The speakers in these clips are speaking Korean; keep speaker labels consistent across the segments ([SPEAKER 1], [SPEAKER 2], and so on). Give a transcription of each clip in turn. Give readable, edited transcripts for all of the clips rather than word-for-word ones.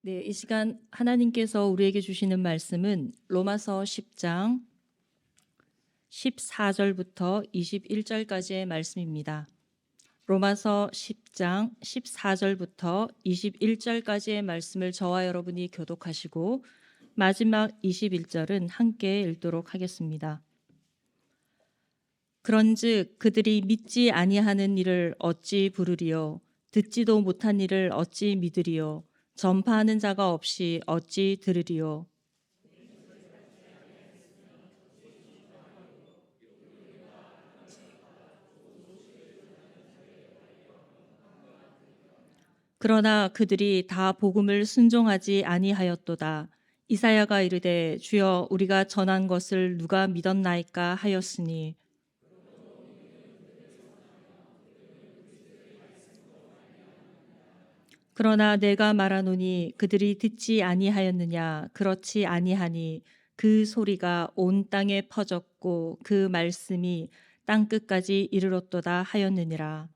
[SPEAKER 1] 네, 이 시간 하나님께서 우리에게 주시는 말씀은 로마서 10장 14절부터 21절까지의 말씀입니다. 로마서 10장 14절부터 21절까지의 말씀을 저와 여러분이 교독하시고 마지막 21절은 함께 읽도록 하겠습니다. 그런즉 그들이 믿지 아니하는 일을 어찌 부르리요? 듣지도 못한 일을 어찌 믿으리요? 전파하는 자가 없이 어찌 들으리요? 그러나 그들이 다 복음을 순종하지 아니하였도다. 이사야가 이르되 주여 우리가 전한 것을 누가 믿었나이까 하였으니 그러나 내가 말하노니 그들이 듣지 아니하였느냐 그렇지 아니하니 그 소리가 온 땅에 퍼졌고 그 말씀이 땅 끝까지 이르렀도다 하였느니라.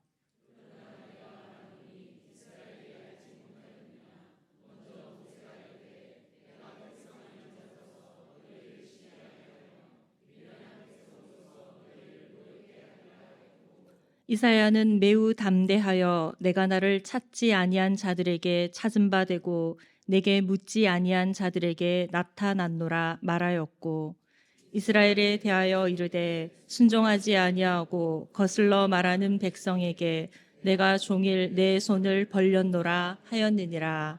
[SPEAKER 1] 이사야는 매우 담대하여 내가 나를 찾지 아니한 자들에게 찾은 바 되고 내게 묻지 아니한 자들에게 나타났노라 말하였고 이스라엘에 대하여 이르되 순종하지 아니하고 거슬러 말하는 백성에게 내가 종일 내 손을 벌렸노라 하였느니라.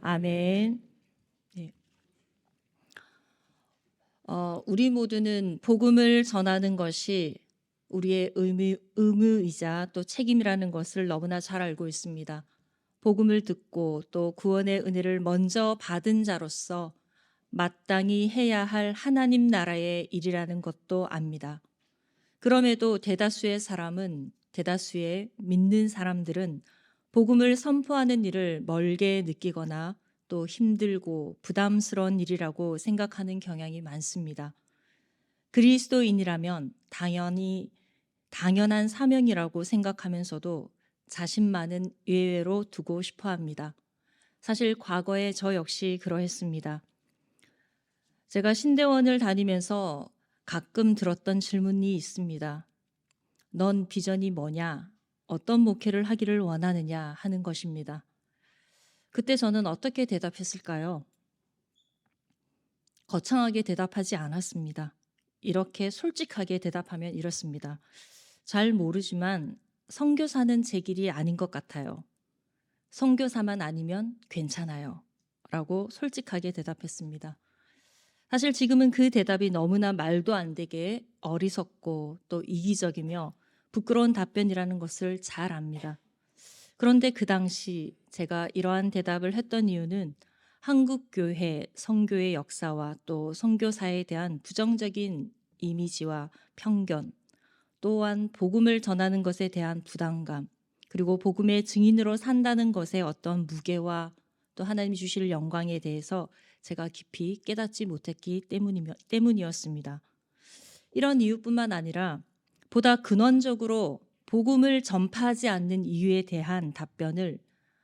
[SPEAKER 1] 아멘. 네. 우리 모두는 복음을 전하는 것이 우리의 의무이자 또 책임이라는 것을 너무나 잘 알고 있습니다. 복음을 듣고 또 구원의 은혜를 먼저 받은 자로서 마땅히 해야 할 하나님 나라의 일이라는 것도 압니다. 그럼에도 대다수의 믿는 사람들은 복음을 선포하는 일을 멀게 느끼거나 또 힘들고 부담스러운 일이라고 생각하는 경향이 많습니다. 그리스도인이라면 당연한 사명이라고 생각하면서도 자신만은 예외로 두고 싶어 합니다. 사실 과거에 저 역시 그러했습니다. 제가 신대원을 다니면서 가끔 들었던 질문이 있습니다. 넌 비전이 뭐냐? 어떤 목회를 하기를 원하느냐? 하는 것입니다. 그때 저는 어떻게 대답했을까요? 거창하게 대답하지 않았습니다. 이렇게 솔직하게 대답하면 이렇습니다. 잘 모르지만 선교사는 제 길이 아닌 것 같아요. 선교사만 아니면 괜찮아요. 라고 솔직하게 대답했습니다. 사실 지금은 그 대답이 너무나 말도 안 되게 어리석고 또 이기적이며 부끄러운 답변이라는 것을 잘 압니다. 그런데 그 당시 제가 이러한 대답을 했던 이유는 한국 교회, 선교의 역사와 또 선교사에 대한 부정적인 이미지와 편견, 또한 복음을 전하는 것에 대한 부담감, 그리고 복음의 증인으로 산다는 것의 어떤 무게와 또 하나님이 주실 영광에 대해서 제가 깊이 깨닫지 못했기 때문이었습니다. 이런 이유뿐만 아니라 보다 근원적으로 복음을 전파하지 않는 이유에 대한 답변을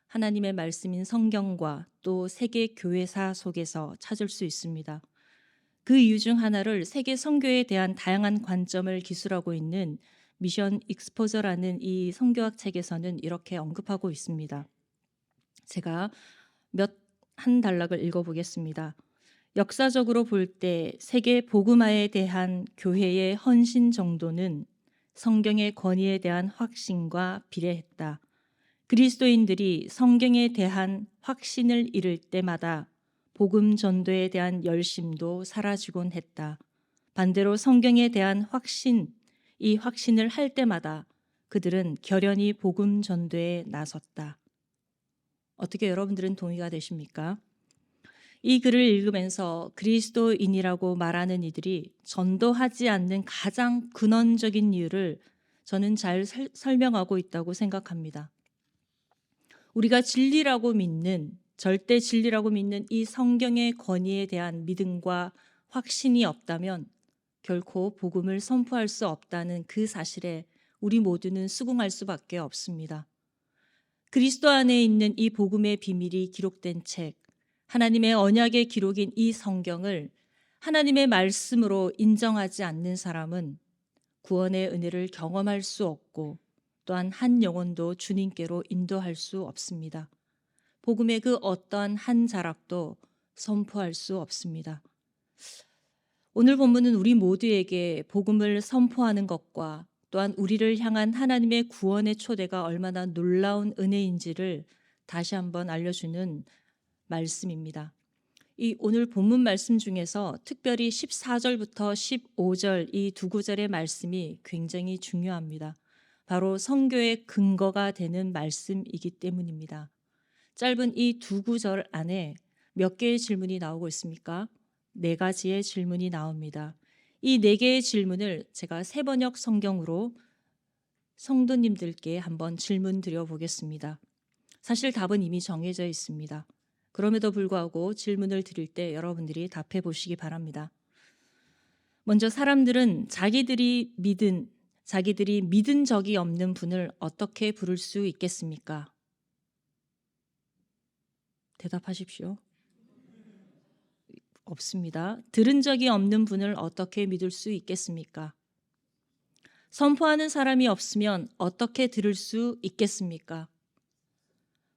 [SPEAKER 1] 하나님의 말씀인 성경과 또 세계 교회사 속에서 찾을 수 있습니다. 그 이유 중 하나를 세계 선교에 대한 다양한 관점을 기술하고 있는 미션 익스포저라는 이 선교학 책에서는 이렇게 언급하고 있습니다. 제가 한 단락을 읽어보겠습니다. 역사적으로 볼 때 세계 복음화에 대한 교회의 헌신 정도는 성경의 권위에 대한 확신과 비례했다. 그리스도인들이 성경에 대한 확신을 잃을 때마다 복음 전도에 대한 열심도 사라지곤 했다. 반대로 성경에 대한 이 확신을 할 때마다 그들은 결연히 복음 전도에 나섰다. 어떻게 여러분들은 동의가 되십니까? 이 글을 읽으면서 그리스도인이라고 말하는 이들이 전도하지 않는 가장 근원적인 이유를 저는 잘 설명하고 있다고 생각합니다. 우리가 절대 진리라고 믿는 이 성경의 권위에 대한 믿음과 확신이 없다면 결코 복음을 선포할 수 없다는 그 사실에 우리 모두는 수긍할 수밖에 없습니다. 그리스도 안에 있는 이 복음의 비밀이 기록된 책, 하나님의 언약의 기록인 이 성경을 하나님의 말씀으로 인정하지 않는 사람은 구원의 은혜를 경험할 수 없고 또한 한 영혼도 주님께로 인도할 수 없습니다. 복음의 그 어떠한 한 자락도 선포할 수 없습니다. 오늘 본문은 우리 모두에게 복음을 선포하는 것과 또한 우리를 향한 하나님의 구원의 초대가 얼마나 놀라운 은혜인지를 다시 한번 알려주는 말씀입니다. 이 오늘 본문 말씀 중에서 특별히 14절부터 15절 이 두 구절의 말씀이 굉장히 중요합니다. 바로 선교의 근거가 되는 말씀이기 때문입니다. 짧은 이 두 구절 안에 몇 개의 질문이 나오고 있습니까? 네 가지의 질문이 나옵니다. 이 네 개의 질문을 제가 새번역 성경으로 성도님들께 한번 질문 드려보겠습니다. 사실 답은 이미 정해져 있습니다. 그럼에도 불구하고 질문을 드릴 때 여러분들이 답해 보시기 바랍니다. 먼저 사람들은 자기들이 믿은 적이 없는 분을 어떻게 부를 수 있겠습니까? 대답하십시오. 없습니다. 들은 적이 없는 분을 어떻게 믿을 수 있겠습니까? 선포하는 사람이 없으면 어떻게 들을 수 있겠습니까?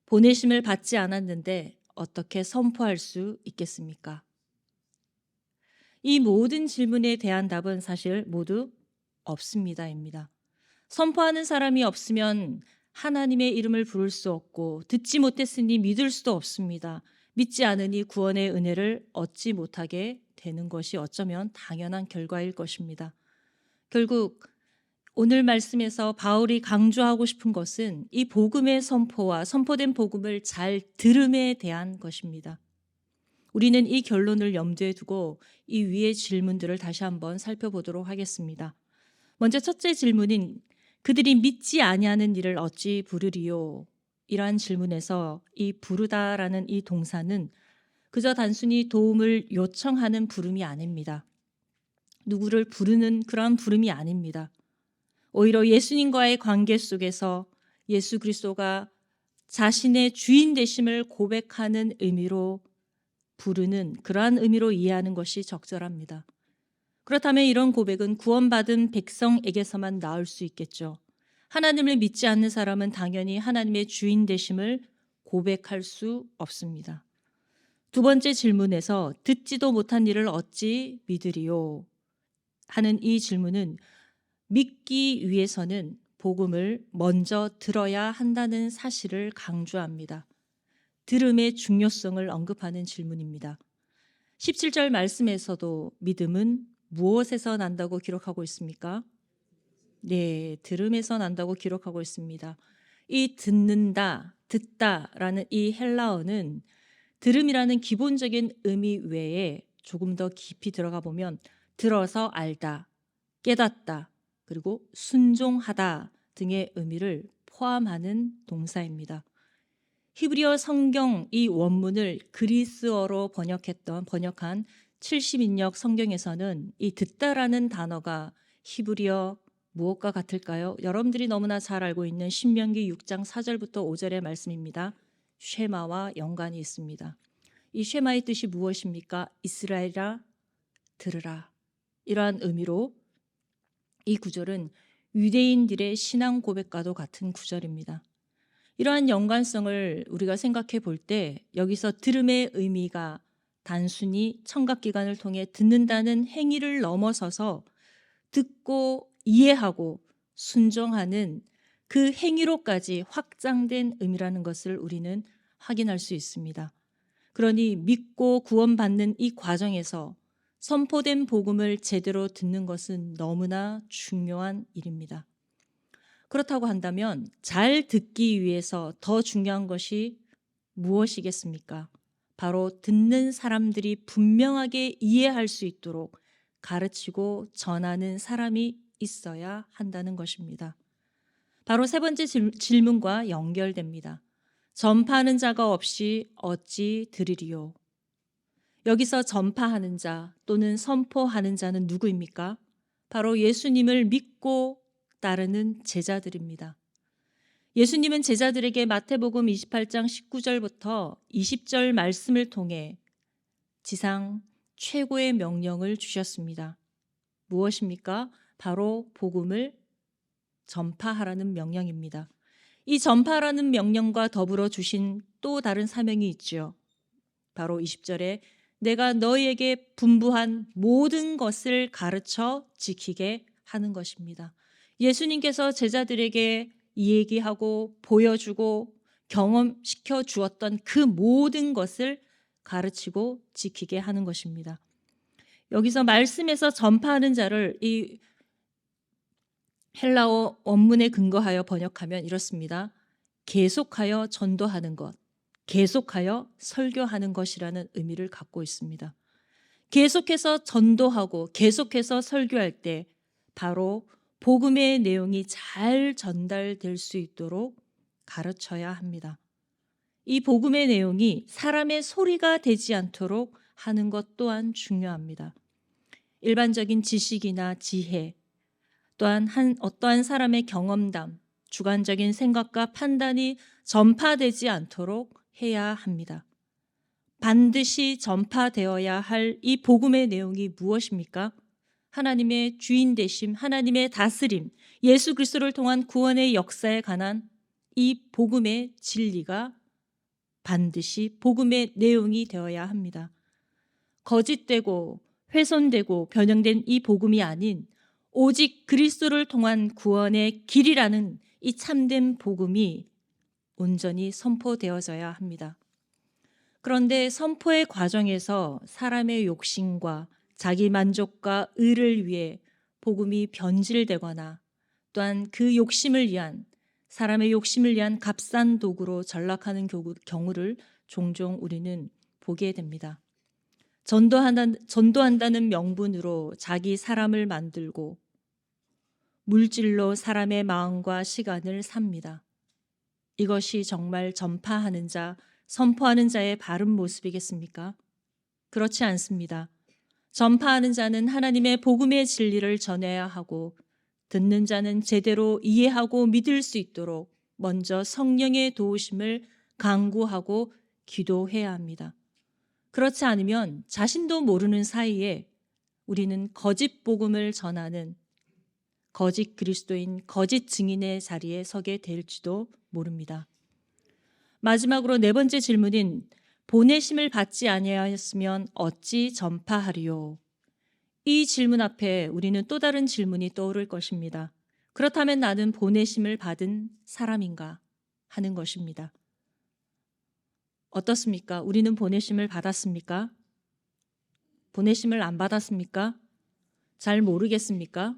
[SPEAKER 1] 보내심을 받지 않았는데 어떻게 선포할 수 있겠습니까? 이 모든 질문에 대한 답은 사실 모두 없습니다입니다. 선포하는 사람이 없으면 하나님의 이름을 부를 수 없고 듣지 못했으니 믿을 수도 없습니다. 믿지 않으니 구원의 은혜를 얻지 못하게 되는 것이 어쩌면 당연한 결과일 것입니다. 결국 오늘 말씀에서 바울이 강조하고 싶은 것은 이 복음의 선포와 선포된 복음을 잘 들음에 대한 것입니다. 우리는 이 결론을 염두에 두고 이 위의 질문들을 다시 한번 살펴보도록 하겠습니다. 먼저 첫째 질문인 그들이 믿지 아니하는 일을 어찌 부르리요? 이러한 질문에서 이 부르다라는 이 동사는 그저 단순히 도움을 요청하는 부름이 아닙니다. 누구를 부르는 그러한 부름이 아닙니다. 오히려 예수님과의 관계 속에서 예수 그리스도가 자신의 주인 되심을 고백하는 의미로 부르는 그러한 의미로 이해하는 것이 적절합니다. 그렇다면 이런 고백은 구원받은 백성에게서만 나올 수 있겠죠. 하나님을 믿지 않는 사람은 당연히 하나님의 주인 되심을 고백할 수 없습니다. 두 번째 질문에서 듣지도 못한 일을 어찌 믿으리요? 하는 이 질문은 믿기 위해서는 복음을 먼저 들어야 한다는 사실을 강조합니다. 들음의 중요성을 언급하는 질문입니다. 17절 말씀에서도 믿음은 무엇에서 난다고 기록하고 있습니까? 네, 들음에서 난다고 기록하고 있습니다. 이 듣는다, 듣다라는 이 헬라어는 들음이라는 기본적인 의미 외에 조금 더 깊이 들어가 보면 들어서 알다, 깨닫다, 그리고 순종하다 등의 의미를 포함하는 동사입니다. 히브리어 성경 이 원문을 그리스어로 번역한 70인역 성경에서는 이 듣다라는 단어가 히브리어 무엇과 같을까요? 여러분들이 너무나 잘 알고 있는 신명기 6장 4절부터 5절의 말씀입니다. 쉐마와 연관이 있습니다. 이 쉐마의 뜻이 무엇입니까? 이스라엘아 들으라. 이러한 의미로 이 구절은 유대인들의 신앙 고백과도 같은 구절입니다. 이러한 연관성을 우리가 생각해 볼 때 여기서 들음의 의미가 단순히 청각기관을 통해 듣는다는 행위를 넘어서서 듣고 이해하고 순종하는 그 행위로까지 확장된 의미라는 것을 우리는 확인할 수 있습니다. 그러니 믿고 구원받는 이 과정에서 선포된 복음을 제대로 듣는 것은 너무나 중요한 일입니다. 그렇다고 한다면 잘 듣기 위해서 더 중요한 것이 무엇이겠습니까? 바로 듣는 사람들이 분명하게 이해할 수 있도록 가르치고 전하는 사람이 있어야 한다는 것입니다. 바로 세 번째 질문과 연결됩니다. 전파하는 자가 없이 어찌 들으리요? 여기서 전파하는 자 또는 선포하는 자는 누구입니까? 바로 예수님을 믿고 따르는 제자들입니다. 예수님은 제자들에게 마태복음 28장 19절부터 20절 말씀을 통해 지상 최고의 명령을 주셨습니다. 무엇입니까? 바로 복음을 전파하라는 명령입니다. 이 전파라는 명령과 더불어 주신 또 다른 사명이 있죠. 바로 20절에 내가 너희에게 분부한 모든 것을 가르쳐 지키게 하는 것입니다. 예수님께서 제자들에게 얘기하고 보여주고 경험시켜 주었던 그 모든 것을 가르치고 지키게 하는 것입니다. 여기서 말씀에서 전파하는 자를 이 헬라어 원문에 근거하여 번역하면 이렇습니다. 계속하여 전도하는 것, 계속하여 설교하는 것이라는 의미를 갖고 있습니다. 계속해서 전도하고 계속해서 설교할 때 바로 복음의 내용이 잘 전달될 수 있도록 가르쳐야 합니다. 이 복음의 내용이 사람의 소리가 되지 않도록 하는 것 또한 중요합니다. 일반적인 지식이나 지혜, 또한 어떠한 사람의 경험담, 주관적인 생각과 판단이 전파되지 않도록 해야 합니다. 반드시 전파되어야 할 이 복음의 내용이 무엇입니까? 하나님의 주인 되심, 하나님의 다스림, 예수 그리스도를 통한 구원의 역사에 관한 이 복음의 진리가 반드시 복음의 내용이 되어야 합니다. 거짓되고 훼손되고 변형된 이 복음이 아닌 오직 그리스도를 통한 구원의 길이라는 이 참된 복음이 온전히 선포되어져야 합니다. 그런데 선포의 과정에서 사람의 욕심과 자기 만족과 의를 위해 복음이 변질되거나 또한 그 욕심을 위한 사람의 욕심을 위한 값싼 도구로 전락하는 경우를 종종 우리는 보게 됩니다. 전도한다는 명분으로 자기 사람을 만들고 물질로 사람의 마음과 시간을 삽니다. 이것이 정말 전파하는 자, 선포하는 자의 바른 모습이겠습니까? 그렇지 않습니다. 전파하는 자는 하나님의 복음의 진리를 전해야 하고 듣는 자는 제대로 이해하고 믿을 수 있도록 먼저 성령의 도우심을 간구하고 기도해야 합니다. 그렇지 않으면 자신도 모르는 사이에 우리는 거짓 복음을 전하는 거짓 그리스도인, 거짓 증인의 자리에 서게 될지도 모릅니다. 마지막으로 네 번째 질문인 보내심을 받지 아니하였으면 어찌 전파하리요? 이 질문 앞에 우리는 또 다른 질문이 떠오를 것입니다. 그렇다면 나는 보내심을 받은 사람인가 하는 것입니다. 어떻습니까? 우리는 보내심을 받았습니까? 보내심을 안 받았습니까? 잘 모르겠습니까?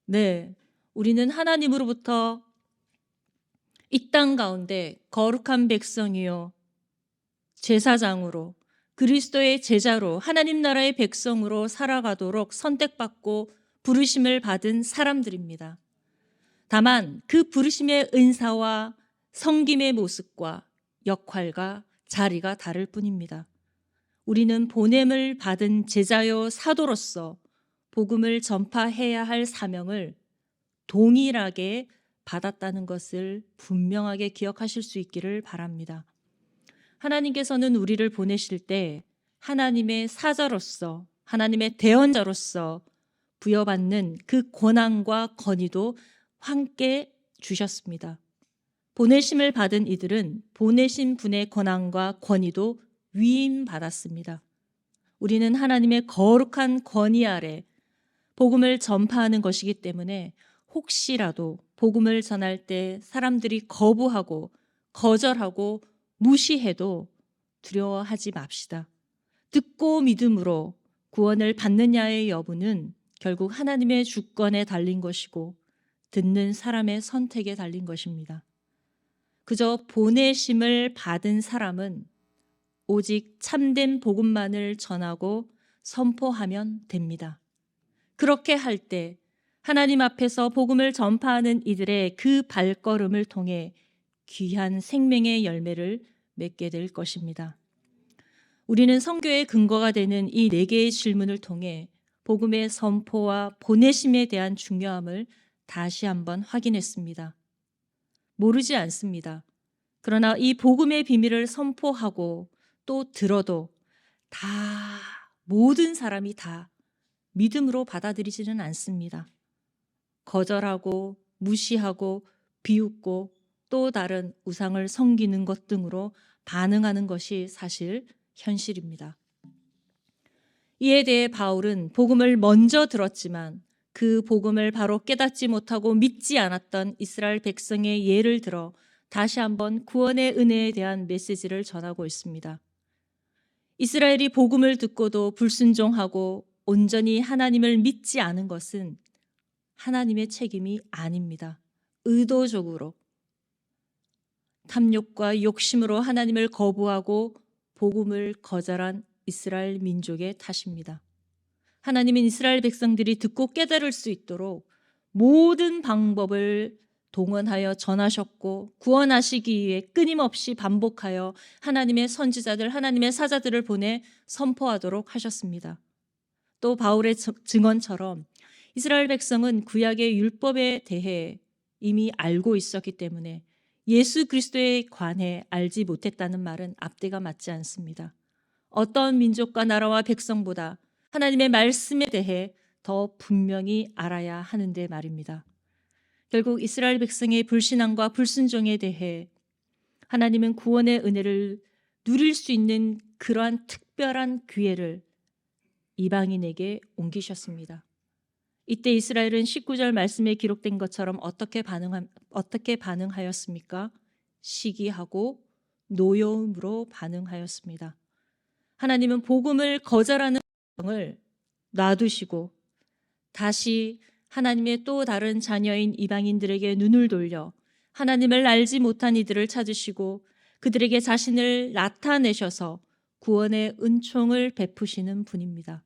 [SPEAKER 1] 네, 우리는 하나님으로부터 이 땅 가운데 거룩한 백성이요 제사장으로 그리스도의 제자로 하나님 나라의 백성으로 살아가도록 선택받고 부르심을 받은 사람들입니다. 다만 그 부르심의 은사와 섬김의 모습과 역할과 자리가 다를 뿐입니다. 우리는 보냄을 받은 제자요 사도로서 복음을 전파해야 할 사명을 동일하게 받았다는 것을 분명하게 기억하실 수 있기를 바랍니다. 하나님께서는 우리를 보내실 때 하나님의 사자로서, 하나님의 대언자로서 부여받는 그 권한과 권위도 함께 주셨습니다. 보내심을 받은 이들은 보내신 분의 권한과 권위도 위임받았습니다. 우리는 하나님의 거룩한 권위 아래 복음을 전파하는 것이기 때문에 혹시라도 복음을 전할 때 사람들이 거부하고 거절하고 무시해도 두려워하지 맙시다. 듣고 믿음으로 구원을 받느냐의 여부는 결국 하나님의 주권에 달린 것이고 듣는 사람의 선택에 달린 것입니다. 그저 보내심을 받은 사람은 오직 참된 복음만을 전하고 선포하면 됩니다. 그렇게 할 때 하나님 앞에서 복음을 전파하는 이들의 그 발걸음을 통해 귀한 생명의 열매를 맺게 될 것입니다. 우리는 선교의 근거가 되는 이 네 개의 질문을 통해 복음의 선포와 보내심에 대한 중요함을 다시 한번 확인했습니다. 모르지 않습니다. 그러나 이 복음의 비밀을 선포하고 또 들어도 다 모든 사람이 다 믿음으로 받아들이지는 않습니다. 거절하고 무시하고 비웃고 또 다른 우상을 섬기는 것 등으로 반응하는 것이 사실 현실입니다. 이에 대해 바울은 복음을 먼저 들었지만 그 복음을 바로 깨닫지 못하고 믿지 않았던 이스라엘 백성의 예를 들어 다시 한번 구원의 은혜에 대한 메시지를 전하고 있습니다. 이스라엘이 복음을 듣고도 불순종하고 온전히 하나님을 믿지 않은 것은 하나님의 책임이 아닙니다. 의도적으로 탐욕과 욕심으로 하나님을 거부하고 복음을 거절한 이스라엘 민족의 탓입니다. 하나님은 이스라엘 백성들이 듣고 깨달을 수 있도록 모든 방법을 동원하여 전하셨고 구원하시기 위해 끊임없이 반복하여 하나님의 선지자들, 하나님의 사자들을 보내 선포하도록 하셨습니다. 또 바울의 증언처럼 이스라엘 백성은 구약의 율법에 대해 이미 알고 있었기 때문에 예수 그리스도에 관해 알지 못했다는 말은 앞뒤가 맞지 않습니다. 어떤 민족과 나라와 백성보다 하나님의 말씀에 대해 더 분명히 알아야 하는데 말입니다. 결국 이스라엘 백성의 불신앙과 불순종에 대해 하나님은 구원의 은혜를 누릴 수 있는 그러한 특별한 기회를 이방인에게 옮기셨습니다. 이때 이스라엘은 19절 말씀에 기록된 것처럼 어떻게 반응하였습니까? 시기하고 노여움으로 반응하였습니다. 하나님은 복음을 거절하는 백성을 놔두시고 다시 하나님의 또 다른 자녀인 이방인들에게 눈을 돌려 하나님을 알지 못한 이들을 찾으시고 그들에게 자신을 나타내셔서 구원의 은총을 베푸시는 분입니다.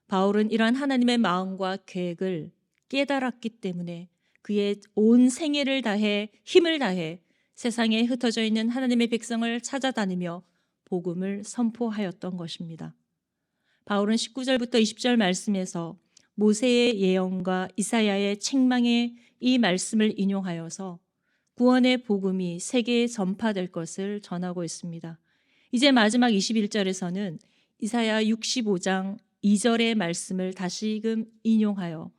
[SPEAKER 1] 바울은 이러한 하나님의 마음과 계획을 깨달았기 때문에 그의 온 생애를 다해 힘을 다해 세상에 흩어져 있는 하나님의 백성을 찾아다니며 복음을 선포하였던 것입니다. 바울은 19절부터 20절 말씀에서 모세의 예언과 이사야의 책망의 이 말씀을 인용하여서 구원의 복음이 세계에 전파될 것을 전하고 있습니다. 이제 마지막 21절에서는 이사야 65장 2절의 말씀을 다시금 인용하여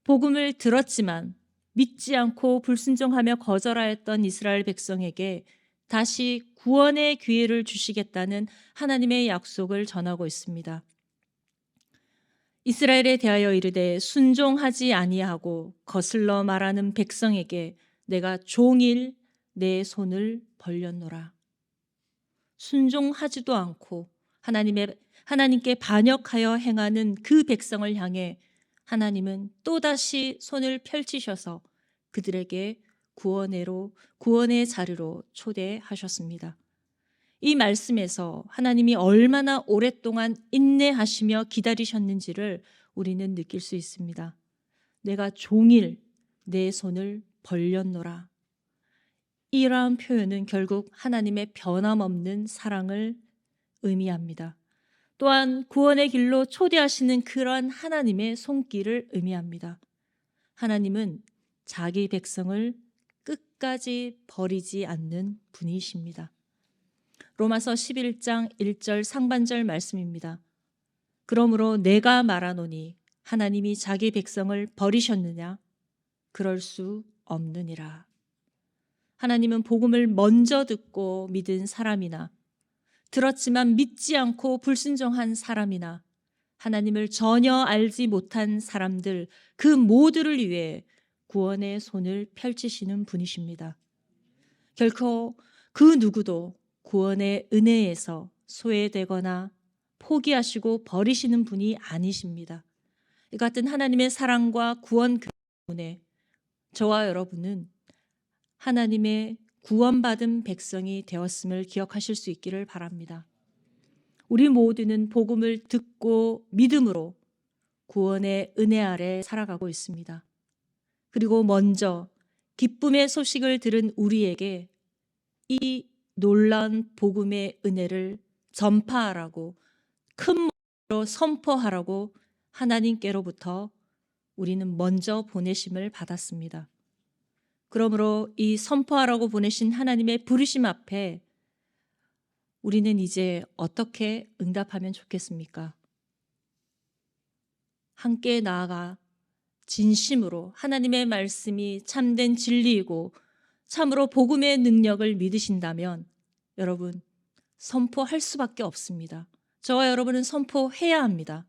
[SPEAKER 1] 복음을 들었지만 믿지 않고 불순종하며 거절하였던 이스라엘 백성에게 다시 구원의 기회를 주시겠다는 하나님의 약속을 전하고 있습니다. 이스라엘에 대하여 이르되 순종하지 아니하고 거슬러 말하는 백성에게 내가 종일 내 손을 벌렸노라. 순종하지도 않고 하나님께 반역하여 행하는 그 백성을 향해 하나님은 또다시 손을 펼치셔서 그들에게 구원의 자리로 초대하셨습니다. 이 말씀에서 하나님이 얼마나 오랫동안 인내하시며 기다리셨는지를 우리는 느낄 수 있습니다. 내가 종일 내 손을 벌렸노라. 이러한 표현은 결국 하나님의 변함없는 사랑을 의미합니다. 또한 구원의 길로 초대하시는 그러한 하나님의 손길을 의미합니다. 하나님은 자기 백성을 끝까지 버리지 않는 분이십니다. 로마서 11장 1절 상반절 말씀입니다. 그러므로 내가 말하노니 하나님이 자기 백성을 버리셨느냐? 그럴 수 없느니라. 하나님은 복음을 먼저 듣고 믿은 사람이나 들었지만 믿지 않고 불순종한 사람이나 하나님을 전혀 알지 못한 사람들 그 모두를 위해 구원의 손을 펼치시는 분이십니다. 결코 그 누구도 구원의 은혜에서 소외되거나 포기하시고 버리시는 분이 아니십니다. 이 같은 하나님의 사랑과 구원 때문에 저와 여러분은 하나님의 구원받은 백성이 되었음을 기억하실 수 있기를 바랍니다. 우리 모두는 복음을 듣고 믿음으로 구원의 은혜 아래 살아가고 있습니다. 그리고 먼저 기쁨의 소식을 들은 우리에게 이 놀라운 복음의 은혜를 전파하라고 큰 목소리로 선포하라고 하나님께로부터 우리는 먼저 보내심을 받았습니다. 그러므로 이 선포하라고 보내신 하나님의 부르심 앞에 우리는 이제 어떻게 응답하면 좋겠습니까? 함께 나아가 진심으로 하나님의 말씀이 참된 진리이고 참으로 복음의 능력을 믿으신다면 여러분 선포할 수밖에 없습니다. 저와 여러분은 선포해야 합니다.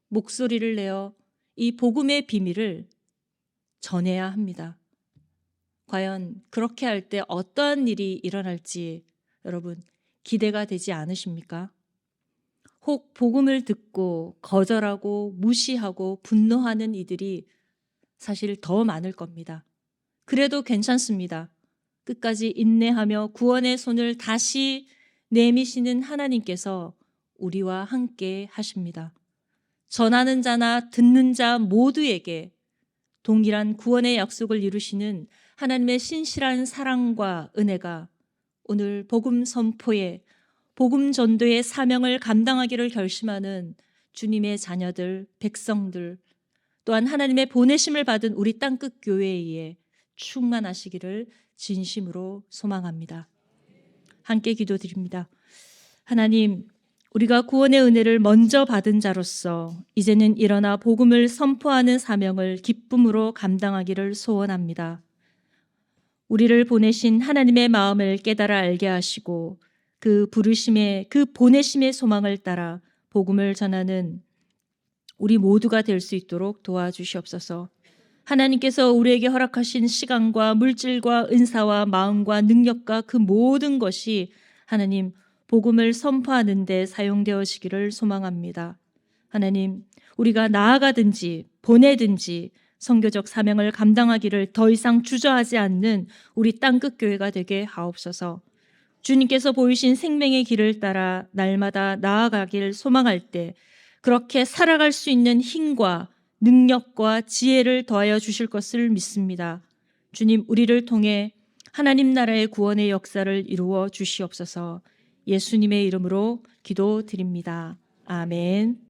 [SPEAKER 1] 목소리를 내어 이 복음의 비밀을 전해야 합니다. 과연 그렇게 할 때 어떠한 일이 일어날지 여러분 기대가 되지 않으십니까? 혹 복음을 듣고 거절하고 무시하고 분노하는 이들이 사실 더 많을 겁니다. 그래도 괜찮습니다. 끝까지 인내하며 구원의 손을 다시 내미시는 하나님께서 우리와 함께 하십니다. 전하는 자나 듣는 자 모두에게 동일한 구원의 약속을 이루시는 하나님의 신실한 사랑과 은혜가 오늘 복음 선포에 복음 전도의 사명을 감당하기를 결심하는 주님의 자녀들, 백성들, 또한 하나님의 보내심을 받은 우리 땅끝 교회에 충만하시기를 진심으로 소망합니다. 함께 기도드립니다. 하나님, 우리가 구원의 은혜를 먼저 받은 자로서 이제는 일어나 복음을 선포하는 사명을 기쁨으로 감당하기를 소원합니다. 우리를 보내신 하나님의 마음을 깨달아 알게 하시고 그 부르심의 그 보내심의 소망을 따라 복음을 전하는 우리 모두가 될 수 있도록 도와주시옵소서. 하나님께서 우리에게 허락하신 시간과 물질과 은사와 마음과 능력과 그 모든 것이 하나님 복음을 선포하는 데 사용되어지기를 소망합니다. 하나님, 우리가 나아가든지 보내든지 선교적 사명을 감당하기를 더 이상 주저하지 않는 우리 땅끝 교회가 되게 하옵소서. 주님께서 보이신 생명의 길을 따라 날마다 나아가길 소망할 때 그렇게 살아갈 수 있는 힘과 능력과 지혜를 더하여 주실 것을 믿습니다. 주님, 우리를 통해 하나님 나라의 구원의 역사를 이루어 주시옵소서. 예수님의 이름으로 기도드립니다. 아멘.